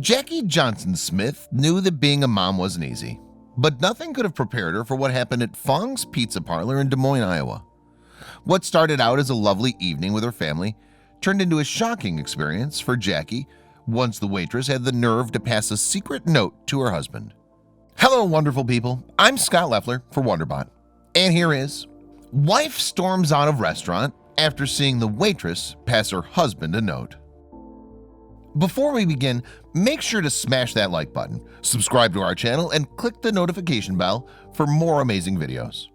Jackie Johnson Smith knew that being a mom wasn't easy, but nothing could have prepared her for what happened at Fong's Pizza Parlor in Des Moines, Iowa. What started out as a lovely evening with her family turned into a shocking experience for Jackie once the waitress had the nerve to pass a secret note to her husband. Hello, wonderful people. I'm Scott Leffler for WonderBot, and here is: wife storms out of restaurant after seeing the waitress pass her husband a note. Before we begin, make sure to smash that like button, subscribe to our channel, and click the notification bell for more amazing videos.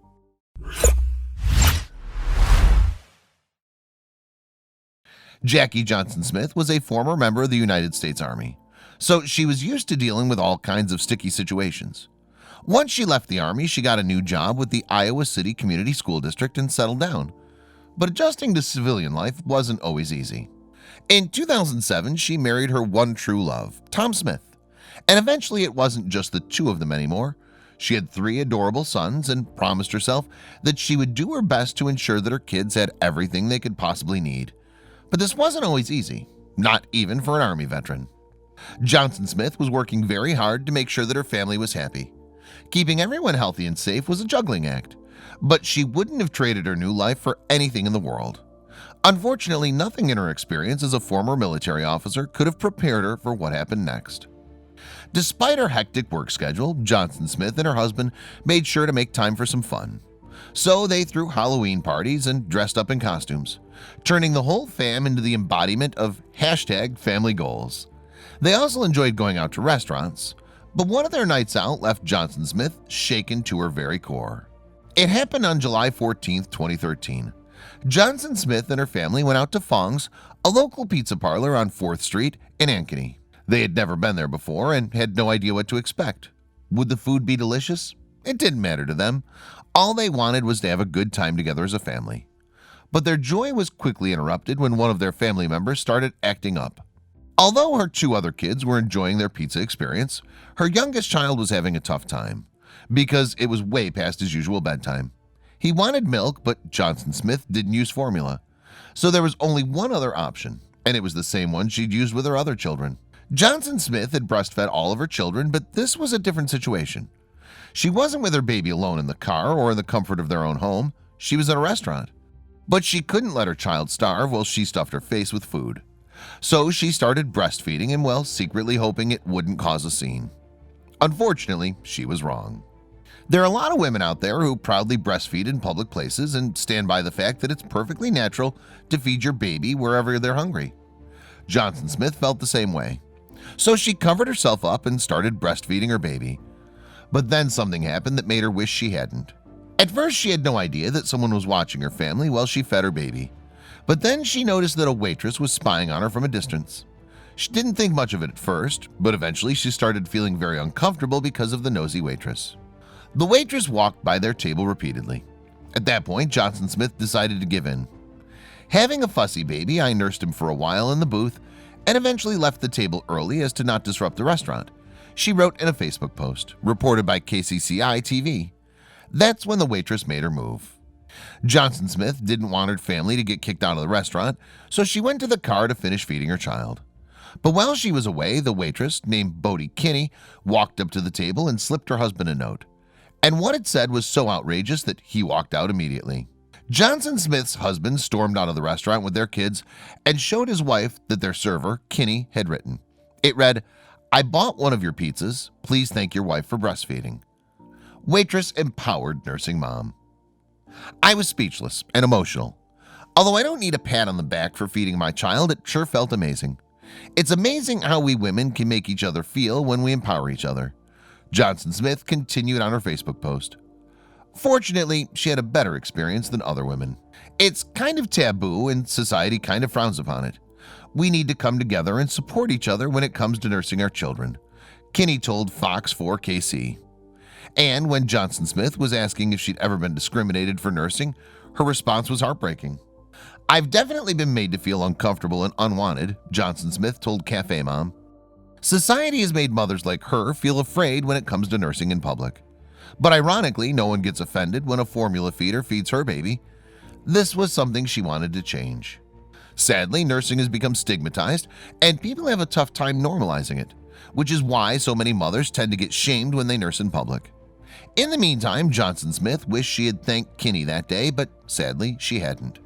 Jackie Johnson Smith was a former member of the United States Army, so she was used to dealing with all kinds of sticky situations. Once she left the Army, she got a new job with the Iowa City Community School District and settled down. But adjusting to civilian life wasn't always easy. In 2007, she married her one true love, Tom Smith, and eventually it wasn't just the two of them anymore. She had 3 adorable sons and promised herself that she would do her best to ensure that her kids had everything they could possibly need. But this wasn't always easy, not even for an Army veteran. Johnson Smith was working very hard to make sure that her family was happy. Keeping everyone healthy and safe was a juggling act, but she wouldn't have traded her new life for anything in the world. Unfortunately, nothing in her experience as a former military officer could have prepared her for what happened next. Despite her hectic work schedule, Johnson Smith and her husband made sure to make time for some fun. So they threw Halloween parties and dressed up in costumes, turning the whole fam into the embodiment of #family goals. They also enjoyed going out to restaurants, but one of their nights out left Johnson Smith shaken to her very core. It happened on July 14, 2013. Johnson Smith and her family went out to Fong's, a local pizza parlor on 4th Street in Ankeny. They had never been there before and had no idea what to expect. Would the food be delicious? It didn't matter to them. All they wanted was to have a good time together as a family. But their joy was quickly interrupted when one of their family members started acting up. Although her 2 other kids were enjoying their pizza experience, her youngest child was having a tough time because it was way past his usual bedtime. He wanted milk, but Johnson Smith didn't use formula. So there was only one other option, and it was the same one she'd used with her other children. Johnson Smith had breastfed all of her children, but this was a different situation. She wasn't with her baby alone in the car or in the comfort of their own home. She was at a restaurant. But she couldn't let her child starve while she stuffed her face with food. So she started breastfeeding and, well, secretly hoping it wouldn't cause a scene. Unfortunately, she was wrong. There are a lot of women out there who proudly breastfeed in public places and stand by the fact that it's perfectly natural to feed your baby wherever they're hungry. Johnson Smith felt the same way. So she covered herself up and started breastfeeding her baby. But then something happened that made her wish she hadn't. At first, she had no idea that someone was watching her family while she fed her baby. But then she noticed that a waitress was spying on her from a distance. She didn't think much of it at first, but eventually she started feeling very uncomfortable because of the nosy waitress. The waitress walked by their table repeatedly. At that point, Johnson Smith decided to give in. Having a fussy baby, I nursed him for a while in the booth and eventually left the table early as to not disrupt the restaurant, she wrote in a Facebook post, reported by KCCI TV. That's when the waitress made her move. Johnson Smith didn't want her family to get kicked out of the restaurant, so she went to the car to finish feeding her child. But while she was away, the waitress, named Bodie Kinney, walked up to the table and slipped her husband a note. And what it said was so outrageous that he walked out immediately. Johnson Smith's husband stormed out of the restaurant with their kids and showed his wife that their server, Kinney, had written. It read, "I bought one of your pizzas. Please thank your wife for breastfeeding." Waitress empowered nursing mom. I was speechless and emotional. Although I don't need a pat on the back for feeding my child, it sure felt amazing. It's amazing how we women can make each other feel when we empower each other. Johnson Smith continued on her Facebook post. Fortunately, she had a better experience than other women. It's kind of taboo and society kind of frowns upon it. We need to come together and support each other when it comes to nursing our children, Kinney told Fox 4 KC. And when Johnson Smith was asking if she'd ever been discriminated for nursing, her response was heartbreaking. "I've definitely been made to feel uncomfortable and unwanted," Johnson Smith told Cafe Mom. Society has made mothers like her feel afraid when it comes to nursing in public. But ironically, no one gets offended when a formula feeder feeds her baby. This was something she wanted to change. Sadly, nursing has become stigmatized, and people have a tough time normalizing it, which is why so many mothers tend to get shamed when they nurse in public. In the meantime, Johnson Smith wished she had thanked Kinney that day, but sadly she hadn't.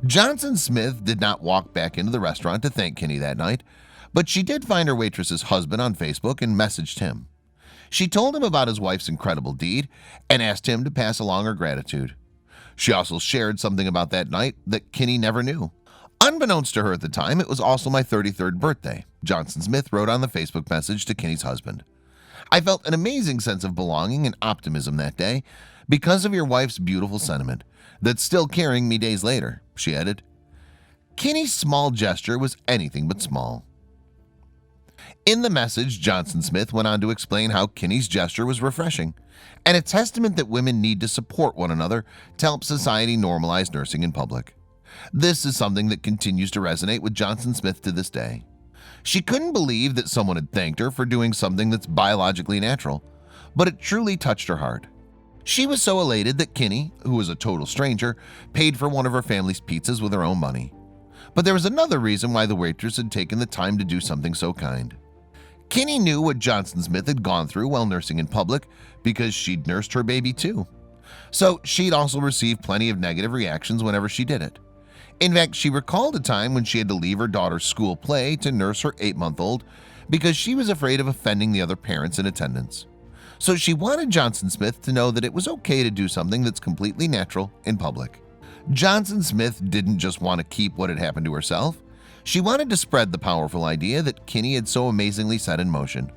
Johnson Smith did not walk back into the restaurant to thank Kinney that night, but she did find her waitress's husband on Facebook and messaged him. She told him about his wife's incredible deed and asked him to pass along her gratitude. She also shared something about that night that Kinney never knew. Unbeknownst to her at the time, it was also my 33rd birthday, Johnson Smith wrote on the Facebook message to Kinney's husband. I felt an amazing sense of belonging and optimism that day because of your wife's beautiful sentiment that's still carrying me days later, she added. Kinney's small gesture was anything but small. In the message, Johnson Smith went on to explain how Kinney's gesture was refreshing and a testament that women need to support one another to help society normalize nursing in public. This is something that continues to resonate with Johnson Smith to this day. She couldn't believe that someone had thanked her for doing something that's biologically natural, but it truly touched her heart. She was so elated that Kinney, who was a total stranger, paid for one of her family's pizzas with her own money. But there was another reason why the waitress had taken the time to do something so kind. Kinney knew what Johnson Smith had gone through while nursing in public because she'd nursed her baby too. So she'd also received plenty of negative reactions whenever she did it. In fact, she recalled a time when she had to leave her daughter's school play to nurse her 8-month-old because she was afraid of offending the other parents in attendance. So she wanted Johnson Smith to know that it was okay to do something that's completely natural in public. Johnson Smith didn't just want to keep what had happened to herself. She wanted to spread the powerful idea that Kinney had so amazingly set in motion.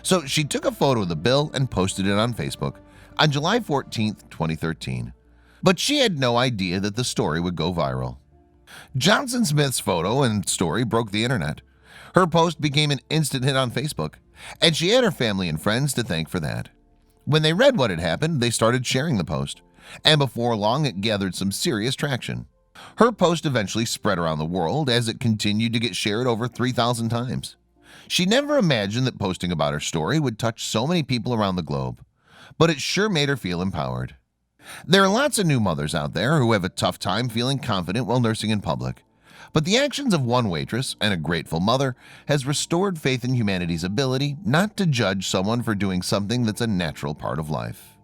So she took a photo of the bill and posted it on Facebook on July 14, 2013. But she had no idea that the story would go viral. Johnson Smith's photo and story broke the internet. Her post became an instant hit on Facebook, and she had her family and friends to thank for that. When they read what had happened, they started sharing the post, and before long it gathered some serious traction. Her post eventually spread around the world as it continued to get shared over 3,000 times. She never imagined that posting about her story would touch so many people around the globe, but it sure made her feel empowered. There are lots of new mothers out there who have a tough time feeling confident while nursing in public, but the actions of one waitress and a grateful mother has restored faith in humanity's ability not to judge someone for doing something that's a natural part of life.